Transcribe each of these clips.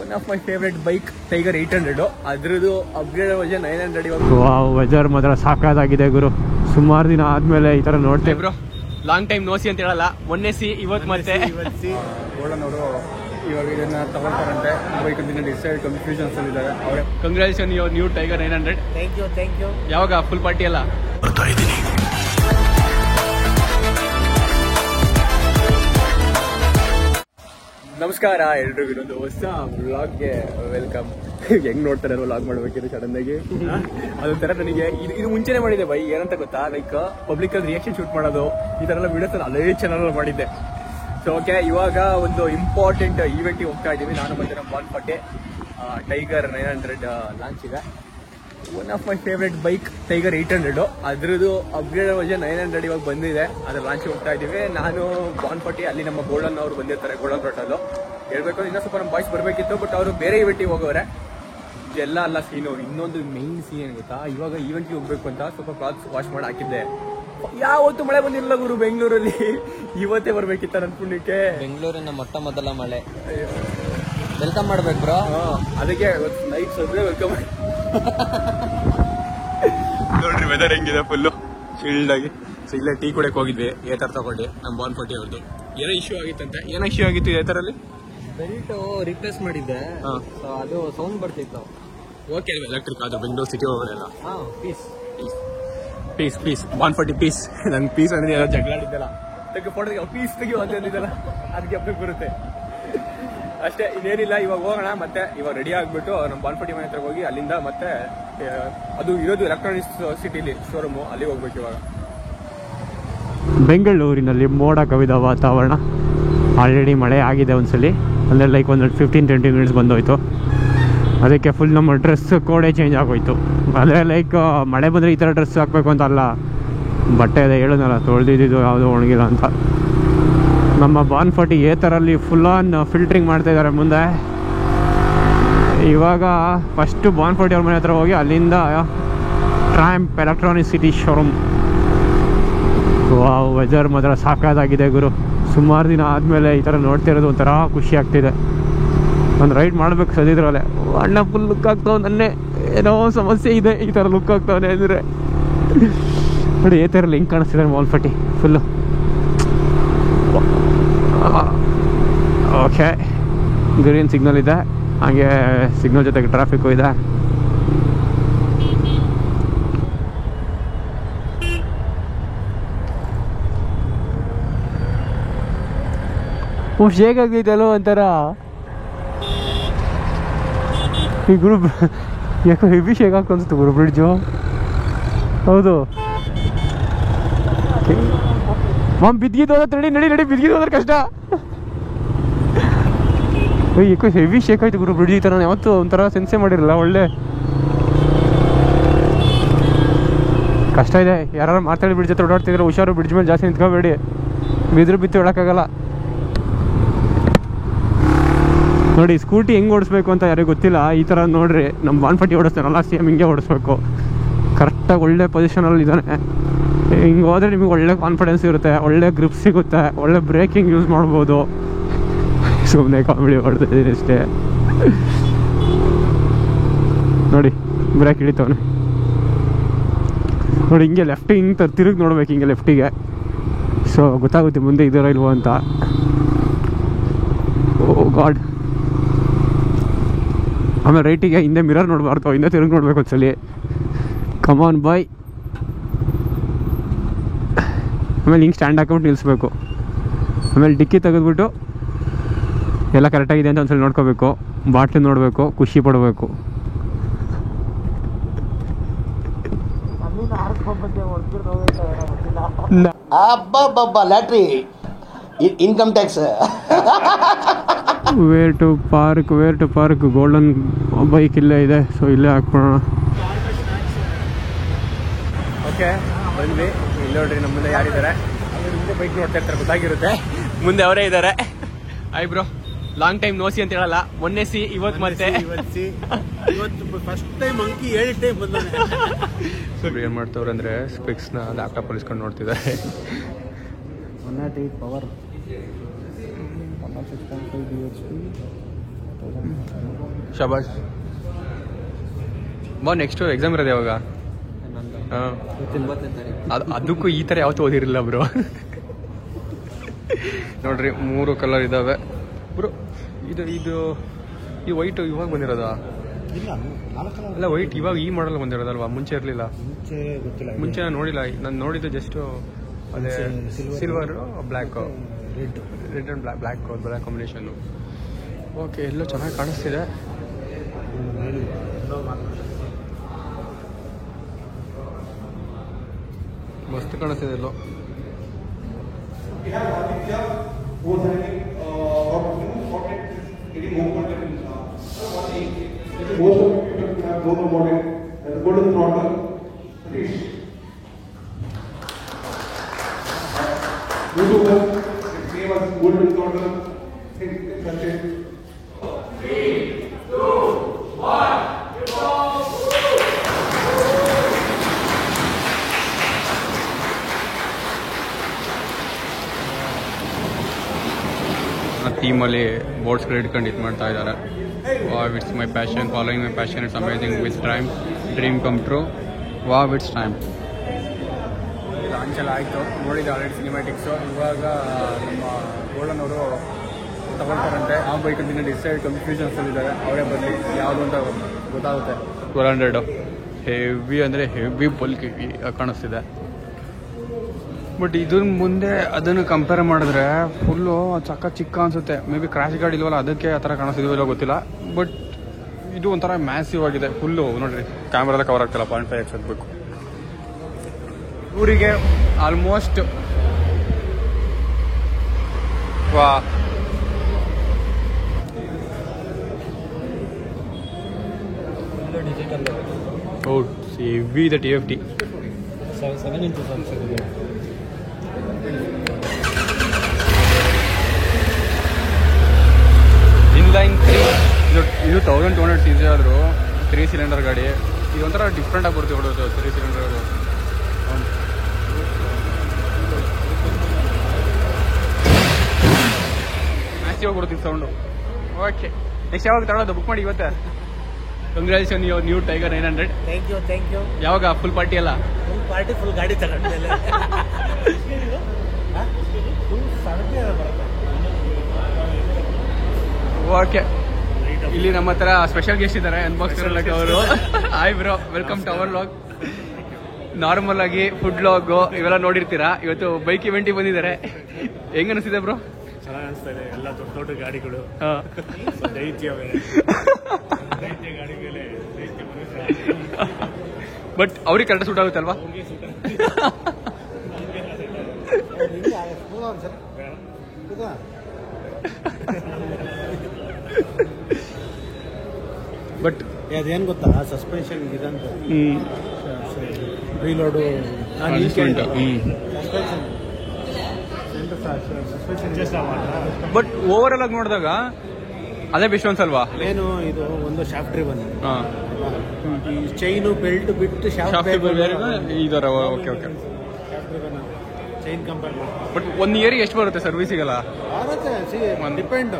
One of my favourite bike tiger 800. ಅದ್ರದ್ದು upgrade version 900 ಇವಾಗ. Wow, weather ಮಾತ್ರ ಸಾಕಾಗಿದೆ ಗುರು. ಸುಮಾರು ದಿನ ಆದ್ಮೇಲೆ ಈ ತರ ನೋಡ್ತೇವೆ ಬ್ರೋ. ಲಾಂಗ್ ಟೈಮ್ ನೋಸಿ ಅಂತ ಹೇಳಲ್ಲ, ಮೊನ್ನೆ ಸಿ ಇವತ್ತು ಮತ್ತೆ ಗೋಲ್ಡನ್ ಅವರು ಇವಾಗ ಇದನ್ನ ತಗೊಳ್ತಾರಂತೆ. ಬೈಕ್ ಡಿಸೈಡ್ ಕನ್ಫ್ಯೂಷನ್ಸ್ ಇದ್ದಾರೆ ಅವರೇ. Congratulation your new Tiger 900. Thank you. ಯಾವಾಗ ಫುಲ್ ಪಾರ್ಟಿ ಎಲ್ಲ ಬರ್ತಾ ಇದ್ದೀನಿ. ನಮಸ್ಕಾರ ಎಲ್ರಿಗೂ, ಇನ್ನೊಂದು ಹೊಸ ವ್ಲಾಗ್ಗೆ ವೆಲ್ಕಮ್. ಹೆಂಗ್ ನೋಡ್ತಾರೆ ವ್ಲಾಗ್ ಮಾಡ್ಬೇಕಿದ್ರೆ ಸಡನ್ ಆಗಿ ಅದೊಂಥರ ನನಗೆ ಇದು ಮುಂಚೆನೆ ಮಾಡಿದೆ ಬೈ. ಏನಂತ ಗೊತ್ತಾ, ಲೈಕ್ ಪಬ್ಲಿಕ್ ಅಲ್ಲಿ ರಿಯಾಕ್ಷನ್ ಶೂಟ್ ಮಾಡೋದು ಈ ತರ ಎಲ್ಲ ವಿಡಿಯೋಸ್ ಅಲ್ಲೇ ಚಾನಲ್ ಮಾಡಿದ್ದೆ. ಸೊ ಓಕೆ, ಇವಾಗ ಒಂದು ಇಂಪಾರ್ಟೆಂಟ್ ಈವೆಂಟಿಗೆ ಹೋಗ್ತಾ ಇದ್ದೀವಿ. ನಾನು ಮತ್ತೆ ನಮ್ಮ ಬಾಲ್ ಪಟ್ಟೆ ಟೈಗರ್ 900 ಲಾಂಚ್ ಇದೆ. One of my favourite bike tiger 800. ಅದ್ರದ್ದು ಅಪ್ಗ್ರೇಡ್ ವರ್ಷನ್ 900 ಇವಾಗ ಬಂದಿದೆ. ಅದ್ರ ಲಾಂಚ್ ಹೋಗ್ತಾ ಇದ್ದೀವಿ. ನಾನು ಬಾನ್ಪಟ್ಟಿ, ಅಲ್ಲಿ ನಮ್ಮ ಗೋಲ್ಡನ್ ಅವರು ಬಂದಿರ್ತಾರೆ ಗೋಲ್ಡನ್ ರೋಟಲ್ಲಿ. ಹೇಳ್ಬೇಕು ಇನ್ನೂ ಸ್ವಲ್ಪ ನಮ್ಮ ಬಾಯ್ಸ್ ಬರಬೇಕಿತ್ತು, ಬಟ್ ಅವರು ಬೇರೆ ಈವೆಂಟಿಗೆ ಹೋಗೋರೆ. ಎಲ್ಲ ಅಲ್ಲ ಸೀನು. ಇನ್ನೊಂದು ಮೇನ್ ಸೀನ್ ಏನು ಗೊತ್ತಾ, ಇವಾಗ ಈವೆಂಟ್ಗೆ ಹೋಗ್ಬೇಕು ಅಂತ ಸ್ವಲ್ಪ ಕ್ಲಾತ್ಸ್ ವಾಶ್ ಮಾಡಿ ಹಾಕಿದ್ದೆ. ಯಾವತ್ತು ಮಳೆ ಬಂದಿರಲಿಲ್ಲ ಗುರು ಬೆಂಗಳೂರಲ್ಲಿ. ಇವತ್ತೇ ಬರ್ಬೇಕಿತ್ತ ನನ್ನ ಪುಣ್ಯಕ್ಕೆ. ಬೆಂಗಳೂರಿನ ಮೊಟ್ಟ ಮೊದಲ ಮಳೆ. ವೆಲ್ಕಮ್ ಮಾಡ್ಬೇಕು ಬ್ರೋ. ಅದಕ್ಕೆ ನೈಟ್ ಸ್ವಲ್ಪ ವೆಲ್ಕಮ್ ಮಾಡಿ. ನೋಡ್ರಿ ವೆದರ್ ಹೆಂಗಿದೆ, ಫುಲ್ಲು ಚಿಲ್ಡ್ ಆಗಿ. ಸೊ ಇಲ್ಲೇ ಟೀ ಕುಡಿಯಕ್ಕೆ ಹೋಗಿದ್ವಿ, ಏತರ ತಗೊಂಡು ನಮ್ಮ ಬಾನ್ಪಟ್ಟಿ ಅವ್ರದ್ದು. ಏನೋ ಇಶ್ಯೂ ಆಗಿತ್ತಂತೆ. ಏನೋ ಇಶ್ಯೂ ಆಗಿತ್ತು ಏತರಲ್ಲಿ? ಬೆಲ್ಟ್ ರಿಪ್ಲೇಸ್ ಮಾಡಿದ್ದೆ, ಅದು ಸೌಂಡ್ ಬರ್ತಿತ್ತು. ಓಕೆ, ಎಲೆಕ್ಟ್ರಿಕ್ ಆದ್ರೆ ಬೆಂಗಳೂರು ಸಿಟಿ ಹೋಗೋದೆಲ್ಲ. ಪೀಸ್ ಪೀಸ್ ಪೀಸ್ ಬಾನ್ಪಟ್ಟಿ ಪೀಸ್. ನನ್ ಪೀಸ್ ಅಂದ್ರೆ ಏನೋ ಜಗಳಾಡಿದ್ದಲ್ಲ, ತೆಗೆ ಫೋಟೋ ಪೀಸ್ ತೆಗಿಯೋ ಅಂತ ಹೇಳಿದ್ದಲ್ಲ, ಅದಕ್ಕೆ ಅಪ್ಪ ಬರುತ್ತೆ ಅಷ್ಟೇ. ಇನ್ನೇನಿಲ್ಲ, ಇವಾಗ ಹೋಗೋಣ. ಮತ್ತೆ ಇವಾಗ ರೆಡಿ ಆಗ್ಬಿಟ್ಟು ನಮ್ಮ ಬಾನ್ಪಟ್ಟಿ ಮನೆ ಹತ್ರ ಹೋಗಿ ಅಲ್ಲಿಂದ ಮತ್ತೆ ಅದು ಇರೋದು ಎಲೆಕ್ಟ್ರಾನಿಕ್ಸ್ ಸಿಟಿಲಿ ಶೋರೂಮು, ಅಲ್ಲಿಗೆ ಹೋಗ್ಬೇಕು ಇವಾಗ. ಬೆಂಗಳೂರಿನಲ್ಲಿ ಮೋಡ ಕವಿದ ವಾತಾವರಣ. ಆಲ್ರೆಡಿ ಮಳೆ ಆಗಿದೆ ಒಂದ್ಸಲಿ, ಅಂದರೆ ಲೈಕ್ ಒಂದು 15-20 ಮಿನಿಟ್ಸ್ ಬಂದೋಯ್ತು. ಅದಕ್ಕೆ ಫುಲ್ ನಮ್ಮ ಡ್ರೆಸ್ ಕೋಡೆ ಚೇಂಜ್ ಆಗೋಯ್ತು. ಅಂದರೆ ಲೈಕ್ ಮಳೆ ಬಂದರೆ ಈ ಥರ ಡ್ರೆಸ್ ಹಾಕಬೇಕು ಅಂತ ಅಲ್ಲ, ಬಟ್ಟೆ ಇದೆ ಹೇಳೋನಲ್ಲ, ತೊಳೆದಿದ್ದು ಯಾವುದೂ ಒಣಗಿಲ್ಲ ಅಂತ. ನಮ್ಮ ಬಾನ್ಪಟ್ಟಿ ಏತರಲ್ಲಿ ಫುಲ್ ಆನ್ ಫಿಲ್ಟ್ರಿಂಗ್ ಮಾಡ್ತಾಯಿದ್ದಾರೆ ಮುಂದೆ. ಇವಾಗ ಫಸ್ಟು ಬಾನ್ಪಟ್ಟಿ ಅವ್ರ ಮನೆ ಹತ್ರ ಹೋಗಿ ಅಲ್ಲಿಂದ Triumph Electronic City showroom. Wow, weather ಮಾತ್ರ ಸಾಕಾಗಿದೆ ಗುರು. ಸುಮಾರು ದಿನ ಆದಮೇಲೆ ಈ ಥರ ನೋಡ್ತಿರೋದು ಒಂಥರ ಖುಷಿ ಆಗ್ತಿದೆ. ಒಂದು ರೈಡ್ ಮಾಡಬೇಕು ಸದಿದ್ರಲ್ಲೇ. ಅಣ್ಣ ಫುಲ್ ಲುಕ್ ಆಗ್ತಾವೆ, ನನ್ನೇ ಏನೋ ಸಮಸ್ಯೆ ಇದೆ ಈ ಥರ ಲುಕ್ ಆಗ್ತಾವನೆ ಅಂದರೆ. ನೋಡಿ ಈ ಥರ ಲಿಂಕ್ ಕಾಣಿಸ್ತಿದೆ ಬಾನ್ಪಟ್ಟಿ ಫುಲ್ಲು. ಓಕೆ, ಗ್ರೀನ್ ಸಿಗ್ನಲ್ ಇದೆ, ಹಾಗೆ ಸಿಗ್ನಲ್ ಜೊತೆಗೆ ಟ್ರಾಫಿಕ್ಕು ಇದೆ. ಶೇಕ್ ಆಗೈತಲ್ಲೋ ಒಂಥರ. ಈ ಗ್ರೂಪ್ ಯಾಕೋ ಹೆವಿ ಶೇಕ್ ಆಗ್ತನ್ಸುತ್ತೆ ಗುರು ಬ್ರಿಡ್ಜು. ಹೌದು, ಬಿದ್ದಿದ್ದು ಹೋದ್ರೆ ನಡಿ ಬಿದ್ದಿದ್ದು ಹೋದ್ರೆ ಕಷ್ಟ. ಯಾಕೋ ಹೆವಿ ಶೇಕ್ ಆಯ್ತು ಗುರು ಬ್ರಿಡ್ಜ್. ಈ ಥರ ನಾನು ಯಾವತ್ತೂ ಒಂಥರ ಸೆನ್ಸೇ ಮಾಡಿರಲ್ಲ. ಒಳ್ಳೆ ಕಷ್ಟ ಇದೆ. ಯಾರು ಮಾತಾಡಿ ಬ್ರಿಡ್ಜ್ ಹತ್ರ ಓಡಾಡ್ತಿದ್ರೆ ಹುಷಾರು, ಬ್ರಿಡ್ಜ್ ಮೇಲೆ ಜಾಸ್ತಿ ನಿಂತ್ಕೋಬೇಡಿ, ಬಿತ್ತು ಹೇಳೋಕ್ಕಾಗಲ್ಲ. ನೋಡಿ ಸ್ಕೂಟಿ ಹೆಂಗೆ ಓಡಿಸ್ಬೇಕು ಅಂತ ಯಾರಿಗೂ ಗೊತ್ತಿಲ್ಲ. ಈ ಥರ ನೋಡ್ರಿ, ನಮ್ಮ ಬಾನ್ಪಟ್ಟಿ ಓಡಿಸ್ತಾನಲ್ಲ ಸೇಮ್ ಹಿಂಗೆ ಓಡಿಸ್ಬೇಕು. ಕರೆಕ್ಟಾಗಿ ಒಳ್ಳೆ ಪೊಸಿಷನಲ್ಲಿ ಇದ್ದಾನೆ. ಹಿಂಗೆ ಹೋದರೆ ನಿಮಗೆ ಒಳ್ಳೆ ಕಾನ್ಫಿಡೆನ್ಸ್ ಇರುತ್ತೆ, ಒಳ್ಳೆ ಗ್ರಿಪ್ ಸಿಗುತ್ತೆ, ಒಳ್ಳೆ ಬ್ರೇಕಿಂಗ್ ಯೂಸ್ ಮಾಡ್ಬೋದು. ಸುಮ್ಮನೆ ಕಾಮಿಡಿ ಮಾಡ್ತಾಯಿದ್ದೀನಿ ಅಷ್ಟೇ. ನೋಡಿ ಬ್ರೇಕ್ ಹಿಡಿತವನೆ ನೋಡಿ. ಹಿಂಗೆ ಲೆಫ್ಟ್ ಹಿಂಗೆ ತಿರುಗಿ ನೋಡ್ಬೇಕು, ಹಿಂಗೆ ಲೆಫ್ಟಿಗೆ. ಸೊ ಗೊತ್ತಾಗುತ್ತೆ ಮುಂದೆ ಇದರ ಇಲ್ವೋ ಅಂತ. ಓ ಗಾಡ್. ಆಮೇಲೆ ರೈಟಿಗೆ ಹಿಂದೆ ಮಿರರ್ ನೋಡಬಾರ್ದು, ಹಿಂದೆ ತಿರುಗಿ ನೋಡ್ಬೇಕು ಒಂದ್ಸಲಿ. ಕಮಾನ್ ಬಾಯ್. ಆಮೇಲೆ ಹಿಂಗೆ ಸ್ಟ್ಯಾಂಡ್ ಹಾಕ್ಬಿಟ್ಟು ನಿಲ್ಲಿಸ್ಬೇಕು. ಆಮೇಲೆ ಡಿಕ್ಕಿ ತೆಗೆದ್ಬಿಟ್ಟು ಎಲ್ಲ ಕರೆಕ್ಟಾಗಿದೆ ಅಂತ ಒಂದ್ಸಲ ನೋಡ್ಕೋಬೇಕು. ಬಾಟ್ಲಿ ನೋಡಬೇಕು, ಖುಷಿ ಪಡಬೇಕು. Lottery income tax. Where to park golden bike ಇಲ್ಲೇ ಇದೆ. ಸೊ ಇಲ್ಲೇ ಹಾಕ್ಬಿಡೋಣ. ಓಕೆ, ಬಂದ್ವಿ. ಇಲ್ಲಿ ನೋಡ್ರಿ ನಮ್ಮ ಮುಂದೆ ಯಾರಿದ್ದಾರೆ. ಮುಂದೆ ಬೈಕ್ ನೋಡ್ತಾ ಇರ್ತಾರೆ, ಗೊತ್ತಾಗಿರುತ್ತೆ ಮುಂದೆ ಅವರೇ ಇದ್ದಾರೆ. Hi bro. ಲಾಂಗ್ ಟೈಮ್ ನೋಸಿ ಅಂತ ಹೇಳಲ್ಲ, ಮೊನ್ನೆ ಸಿ ಇವತ್ತು ಮತ್ತೆ ಇವತ್ತು ಫಸ್ಟ್ ಟೈಮ್ ಅಂಕಿ 7 ಟೈಮ್ ಬಂದಾನೆ. ಸೊ ಏನು ಮಾಡ್ತವ್ರೆ ಅಂದರೆ ಸ್ಪೆಕ್ಸ್ನ ಲ್ಯಾಪ್ಟಾಪ್ ಇಸ್ಕೊಂಡು ನೋಡ್ತಿದ್ದಾರೆ. 108 ಪವರ್ 6.5 BHP ಶಬಾಷ್. ಬಾ ನೆಕ್ಸ್ಟ್ ಎಕ್ಸಾಮ್ ಇರೋದು ಯಾವಾಗ? ಹಾಂ, ಅದಕ್ಕೂ ಈ ಥರ ಯಾವತ್ತೂ ಓದಿರಲಿಲ್ಲ ಬ್ರೋ. ನೋಡ್ರಿ 3 ಕಲರ್ ಇದ್ದಾವೆ ಬ್ರೋ. ಇದು ಈ ವೈಟ್ ಇವಾಗ ಬಂದಿರೋದಾ? ಅಲ್ಲ, ವೈಟ್ ಇವಾಗ ಈ ಮಾಡಲ್ ಬಂದಿರೋದಲ್ವಾ? ಮುಂಚೆ ಇರಲಿಲ್ಲ. ಮುಂಚೆ ನಾನು ನೋಡಿಲ್ಲ. ನಾನು ನೋಡಿದ್ದು ಜಸ್ಟ್ ಅದೇ silver black, red and black ಕಾಂಬಿನೇಷನ್ನು. ಓಕೆ, ಎಲ್ಲೋ ಚೆನ್ನಾಗಿ ಕಾಣಿಸ್ತಿದೆ. ಮಸ್ತ್ ಕಾಣಿಸ್ತಿದೆ ಎಲ್ಲೋ. ಥೀಮಲ್ಲಿ ಬೋರ್ಡ್ಸ್ಗಳು ಇಟ್ಕೊಂಡು ಇದು ಮಾಡ್ತಾ ಇದ್ದಾರೆ. Wow, it's my passion, following my passion, it's amazing, with time dream come true. Wow, it's time. Launch ಎಲ್ಲ ಆಯಿತು, ನೋಡಿದೆ ಆಲ್ರೆಡಿ ಸಿನಿಮ್ಯಾಟಿಕ್ಸು. ಇವಾಗ ನಮ್ಮ ಗೋಲ್ಡನ್ ಅವರು ತಗೊಳ್ತಾರಂತೆ. ಆ ಬೈಕ್ ಅಂತ ಡಿಸೈಡ್ ಕನ್ಫ್ಯೂಷನ್ಸಲ್ಲಿದ್ದಾರೆ. ಅವರೇ ಬರಲಿ, ಯಾವುದು ಅಂತ ಗೊತ್ತಾಗುತ್ತೆ. 1200 ಹೆವಿ ಅಂದರೆ ಹೆವಿ ಬಲ್ಕ್ ಕಾಣಿಸ್ತಿದೆ. ಬಟ್ ಇದ್ರ ಮುಂದೆ ಅದನ್ನು ಕಂಪೇರ್ ಮಾಡಿದ್ರೆ ಫುಲ್ಲು ಚಿಕ್ಕ ಅನಿಸುತ್ತೆ. ಮೇ ಬಿ ಕ್ರಾಶ್ ಗಾರ್ಡ್ ಇಲ್ವಲ್ಲ, ಅದಕ್ಕೆ ಆ ಥರ ಕಾಣಿಸ್ತಿದ್ವಲ್ಲ ಗೊತ್ತಿಲ್ಲ. ಬಟ್ ಇದು ಒಂಥರ ಮ್ಯಾಸಿವ್ ಆಗಿದೆ ಫುಲ್ಲು. ನೋಡಿರಿ, ಕ್ಯಾಮ್ರಾದ ಕವರ್ ಆಗ್ತಿಲ್ಲ. 0.5x ಆಗಬೇಕು. ಊರಿಗೆ ಆಲ್ಮೋಸ್ಟ್ ವಾ ಹೌದು, ಹೆವಿ ದ TFT 7 inches ಅನ್ಸುತ್ತೆ. ಇನ್ಲೈನ್ 3 ಇದು 1200 cc ಆದರೂ 3 ಸಿಲಿಂಡರ್ ಗಾಡಿ. ಇದು ಒಂಥರ ಡಿಫ್ರೆಂಟ್ ಆಗಿ ಬರುತ್ತೆ ಹೊಡೋದು 3 ಸಿಲಿಂಡರ್. ಅದು ಮ್ಯಾಸಿವ್ ಬರುತ್ತೆ ಸೌಂಡು. ಓಕೆ, ನೆಕ್ಸ್ಟ್ ಯಾವಾಗ ತಗೊಳ್ಳೋದು? ಬುಕ್ ಮಾಡಿ ಇವತ್ತೇ. Congratulation, your new Tiger 900. Thank you. ಯಾವಾಗ ಫುಲ್ ಪಾರ್ಟಿ ಅಲ್ಲ? ಫುಲ್ ಗಾಡಿ ತಗೊಂಡ್ಮೇಲೆ ಓಕೆ, ಇಲ್ಲಿ ನಮ್ಮ ಹತ್ರ ಸ್ಪೆಷಲ್ ಗೆಸ್ಟ್ ಇದ್ದಾರೆ, ಅನ್ಬಾಕ್ಸ್ ಅವರು. Hi bro, welcome to our vlog. Normal ಆಗಿ ಫುಡ್ ವ್ಲಾಗು ಇವೆಲ್ಲ ನೋಡಿರ್ತೀರಾ. ಇವತ್ತು ಬೈಕ್ ಇವೆಂಟಿಗೆ ಬಂದಿದ್ದಾರೆ. ಹೆಂಗ ಅನಿಸ್ತಿದೆ ಬ್ರೋ? ಚೆನ್ನಾಗಿ ಅನಿಸ್ತಾ ಇದೆ. ಎಲ್ಲ ದೊಡ್ಡ ಗಾಡಿಗಳು, ಗಾಡಿ ಮೇಲೆ ಬಟ್ ಅವ್ರಿಗೆ ಕರೆಕ್ಟ್ ಸೂಟ್ ಆಗುತ್ತಲ್ವಾ? ಬಟ್ ಅದೇನು ಗೊತ್ತಾ, ಸಸ್ಪೆನ್ಷನ್ ಇದಂತ ರೀಲೋಡು ಬಟ್ ಓವರ್ ಆಲ್ ಆಗಿ ನೋಡಿದಾಗ ಅದೇ ಬೆಸ್ಟ್ ಅನ್ಸಲ್ವಾ? ಏನು ಇದು ಒಂದು ಶಾಫ್ಟ್ ಡ್ರಿವನ್, ಈ ಚೈನು ಬೆಲ್ಟ್ ಬಿಟ್ಟು ಶಾಫ್ಟ್ ಇದರ. ಓಕೆ ಓಕೆ, ಚೈನ್ ಕಂಪೇರ್ ಮಾಡಿ. ಬಟ್ 1 ಇಯರ್ ಎಷ್ಟು ಬರುತ್ತೆ ಸರ್ವಿಸಿಗೆಲ್ಲ? ಬರುತ್ತೆ, ಡಿಪೆಂಡ್.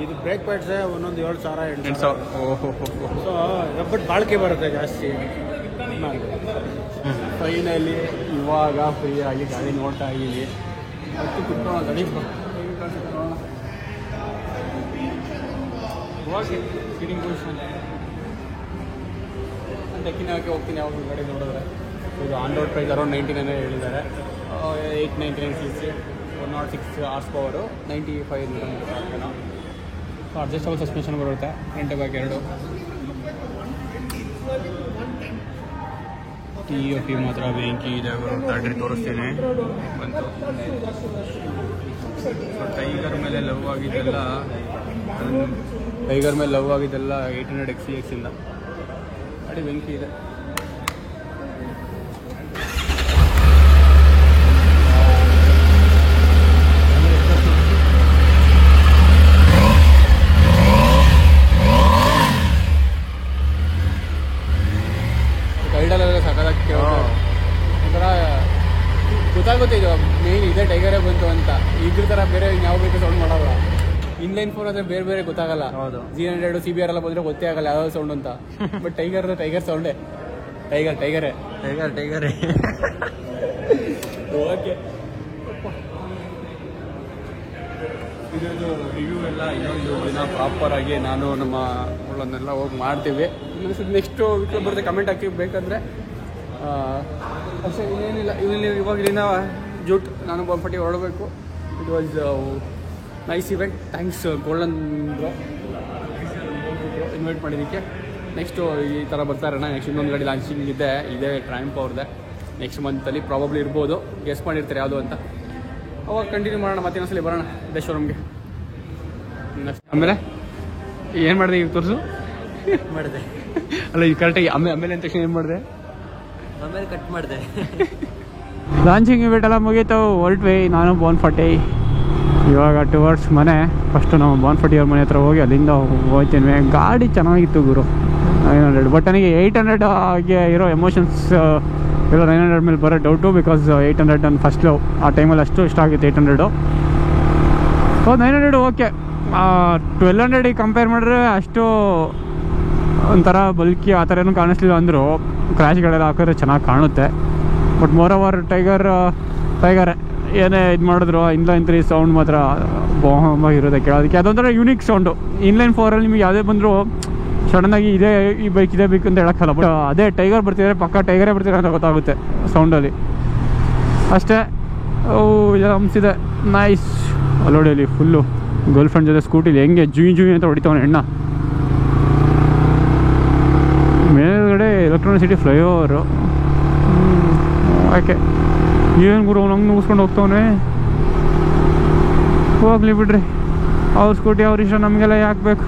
ಇದು ಬ್ರೇಕ್ ಪ್ಯಾಡ್ಸ್ ಒಂದೊಂದು 7,000 8,000. ಸೊ ಬಟ್ ಬಾಳಿಕೆ ಬರುತ್ತೆ ಜಾಸ್ತಿ. ಫೈನಲಿ ಇವಾಗ ಫ್ರೀ ಆಗಿ ಗಾಡಿ ನೋಡ್ತಾ ಇದ್ದೀವಿ. ಮತ್ತು ಕುತ್ಕೊಳ್ಳೋ ಗಾಡಿ ಸೀಟಿಂಗ್ ಪೊಸಿಷನ್ ಡೆಕ್ಕಿನಾಗೆ ಹೋಗ್ತೀನಿ. ಯಾವಾಗ ಗಾಡಿ ನೋಡಿದ್ರೆ ಇದು ಆನ್ ರೋಡ್ ಪ್ರೈಸ್ ಅರೌಂಡ್ 99 ಹೇಳಿದ್ದಾರೆ. 899 cc, 106 horse power, 95 Nm. So adjustable suspension ಬರುತ್ತೆ. Front back 2. TFT ಮಾತ್ರ ಬೆಂಕಿ ಇದೆ. ಬ್ಯಾಟ್ರಿ ತೋರಿಸ್ತೀನಿ ಬಂತು. ಸೊ ಟೈಗರ್ ಮೇಲೆ ಲವ್ ಆಗಿದ್ದೆಲ್ಲ 800 XCX ಇಂದ ಗಾಡಿ ಬೆಂಕಿ ಇದೆ. ಗೈಡಲ್ಲೆಲ್ಲ ಸಕತ್ತಾಗಿ ಒಂಥರ ಗೊತ್ತಾಗುತ್ತೆ ಇದು ಮೇನ್ ಇದೇ ಟೈಗರೇ ಬಂತು ಅಂತ. ಇದ್ರ ಥರ ಬೇರೆ ಯಾವ ಬೇಕು ಸೌಂಡ್ ಮಾಡೋಲ್ಲ. ಇನ್ಲೈನ್ ಫೋರ್ ಆದರೆ ಬೇರೆ ಬೇರೆ ಗೊತ್ತಾಗಲ್ಲ. ಹೌದು. G100 CBR ಎಲ್ಲ ಬಂದರೆ ಗೊತ್ತೇ ಆಗಲ್ಲ ಯಾವ ಸೌಂಡ್ ಅಂತ. ಬಟ್ ಟೈಗರ್ ಸೌಂಡೇ ಟೈಗರೇ. ಓಕೆ, ಇದು ರಿವ್ಯೂ ಎಲ್ಲ ಇನ್ನೊಂದು ದಿನ ಪ್ರಾಪರಾಗಿ ನಾನು ನಮ್ಮ ಗಳನ್ನೆಲ್ಲ ಹೋಗಿ ಮಾಡ್ತೀವಿ. ನೆಕ್ಸ್ಟು ಬರುತ್ತೆ ಕಮೆಂಟ್ ಹಾಕಿ ಬೇಕಂದರೆ ಅಷ್ಟೇ, ಇನ್ನೇನಿಲ್ಲ. ಇವಾಗ ಇಲ್ಲಿನ ಜೂಟ್ ನಾನು ಬಂಪಟ್ಟಿ ಹೊರಡಬೇಕು. It was nice event. Thanks golden bro invite ಮಾಡಿದ್ದಕ್ಕೆ. ನೆಕ್ಸ್ಟು ಈ ಥರ ಬರ್ತಾರಣ್ಣ. ನೆಕ್ಸ್ಟ್ ಇನ್ನೊಂದು ಗಾಡಿ ಲಾಂಚಿಂಗ್ ಇದೇ ಟ್ರಯಾಂಪ್ ಅವ್ರದ್ದೇ. ನೆಕ್ಸ್ಟ್ ಮಂತಲ್ಲಿ ಪ್ರಾಬಬ್ಲಿ ಇರ್ಬೋದು, ಗೆಸ್ ಮಾಡಿರ್ತಾರೆ ಯಾವುದು ಅಂತ. ಅವಾಗ ಕಂಟಿನ್ಯೂ ಮಾಡೋಣ. ಮತ್ತೆ ಇನ್ನೊಂದ್ಸಲಿ ಬರೋಣ ಇದೇ ಶೋರೂಮ್ಗೆ. ಆಮೇಲೆ ಏನು ಮಾಡಿದೆ ಈಗ ತೋರಿಸು ಮಾಡಿದೆ. ಅಲ್ಲ ಈಗ ಕರೆಕ್ಟಾಗಿ ಆಮೇಲೆ ಅಂತ ತಕ್ಷಣ ಏನು ಮಾಡಿದೆ? ಆಮೇಲೆ ಕಟ್ ಮಾಡಿದೆ. ಲಾಂಚಿಂಗ್ ಇವೆಂಟ್ ಎಲ್ಲ ಮುಗೀತು, ಹೊರಟ್ವಿ ನಾನು ಬೋನ್ಫಟ್ಟಿ. ಇವಾಗ ಟುವರ್ಡ್ಸ್ ಮನೆ. ಫಸ್ಟು ನಾವು ಬೋನ್ಫಟ್ಟಿ ಅವ್ರ ಮನೆ ಹತ್ರ ಹೋಗಿ ಅಲ್ಲಿಂದ ಹೋಗ್ತೀನಿ. ಗಾಡಿ ಚೆನ್ನಾಗಿತ್ತು ಗುರು, 900. ಬಟ್ ನನಗೆ 800 ಆಗಿ ಇರೋ ಎಮೋಷನ್ಸ್ ಇಲ್ಲ 900 ಮೇಲೆ ಬರೋ ಡೌಟು. ಬಿಕಾಸ್ 800 ನನ್ನ ಫಸ್ಟ್ ಲವ್. ಆ ಟೈಮಲ್ಲಿ ಅಷ್ಟು ಇಷ್ಟ ಆಗಿತ್ತು 800. 900 ಓಕೆ. 1200 ಕಂಪೇರ್ ಮಾಡಿದ್ರೆ ಅಷ್ಟು ಒಂಥರ ಬಲ್ಕಿ ಆ ಥರ ಏನೂ ಕಾಣಿಸ್ಲಿಲ್ಲ ಅಂದರು. ಕ್ರ್ಯಾಶ್ಗಳೆಲ್ಲ ಹಾಕಿದ್ರೆ ಚೆನ್ನಾಗಿ ಕಾಣುತ್ತೆ. ಬಟ್ ಮೋರ್ ಓವರ್ ಟೈಗರೇ ಏನೇ ಇದು ಮಾಡಿದ್ರು ಇನ್ಲೈನ್ 3 ಸೌಂಡ್ ಮಾತ್ರ ಬಾಂಬಾಗಿರುತ್ತೆ ಕೇಳೋದಕ್ಕೆ. ಅದೊಂಥರ ಯೂನಿಕ್ ಸೌಂಡು. ಇನ್ಲೈನ್ 4ಅಲ್ಲಿ ನಿಮಗೆ ಯಾವುದೇ ಬಂದರೂ ಸಡನ್ನಾಗಿ ಈ ಬೈಕ್ ಅಂತ ಹೇಳೋಕ್ಕಲ್ಲ. ಬಟ್ ಅದೇ ಟೈಗರ್ ಬರ್ತಿದ್ದಾರೆ, ಪಕ್ಕ ಟೈಗರೇ ಬರ್ತಿದ್ದಾರೆ ಅಂತ ಗೊತ್ತಾಗುತ್ತೆ ಸೌಂಡಲ್ಲಿ ಅಷ್ಟೇ. ಹಂಸಿದೆ ನೈಸ್. ಅಲ್ಲೋಡಿಯಲ್ಲಿ ಫುಲ್ಲು ಗರ್ಲ್ ಫ್ರೆಂಡ್ ಜೊತೆ ಸ್ಕೂಟಿಲಿ ಹೆಂಗೆ ಜೂಯಿ ಅಂತ ಹೊಡಿತಾವನೆ ಎಣ್ಣ. ಮೇಲ್ಗಡೆ ಎಲೆಕ್ಟ್ರಾನಿಕ್ ಸಿಟಿ ಫ್ಲೈಓವರು. ಓಕೆ, ಏನು ಗುರು ನಂಗೆ ಮುಗಿಸ್ಕೊಂಡು ಹೋಗ್ತಾವನೆ. ಹೋಗ್ಲಿ ಬಿಡ್ರಿ, ಅವ್ರ ಸ್ಕೂಟಿ ಅವ್ರ ಇಷ್ಟ, ನಮಗೆಲ್ಲ ಯಾಕೆ ಬೇಕು?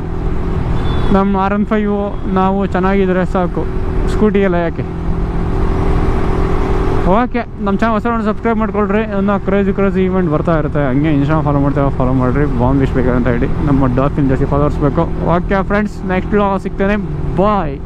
ನಮ್ಮ R15 ನಾವು ಚೆನ್ನಾಗಿದ್ರೆ ಸಾಕು, ಸ್ಕೂಟಿಗೆಲ್ಲ ಯಾಕೆ? ಓಕೆ, ನಮ್ಮ ಚಾನಲ್ ಹೊಸ ಸಬ್ಸ್ಕ್ರೈಬ್ ಮಾಡ್ಕೊಳ್ರಿ. ಇನ್ನೂ ಕ್ರೇಜಿ ಈವೆಂಟ್ ಬರ್ತಾ ಇರುತ್ತೆ. ಹಂಗೆ ಇನ್ಸ್ಟಾ ಫಾಲೋ ಮಾಡಿರಿ. ಬಾಂಬ್ ವಿಶ್ ಬೇಕಂತ ಹೇಳಿ ನಮ್ಮ ಡಾಲ್ಫಿನ್ ಜಾಸ್ತಿ ಫಾಲೋವರ್ಸ್ ಬೇಕು. ಓಕೆ ಫ್ರೆಂಡ್ಸ್, ನೆಕ್ಸ್ಟ್ ವ್ಲಾಗ್ ಸಿಗ್ತೇನೆ. ಬಾಯ್.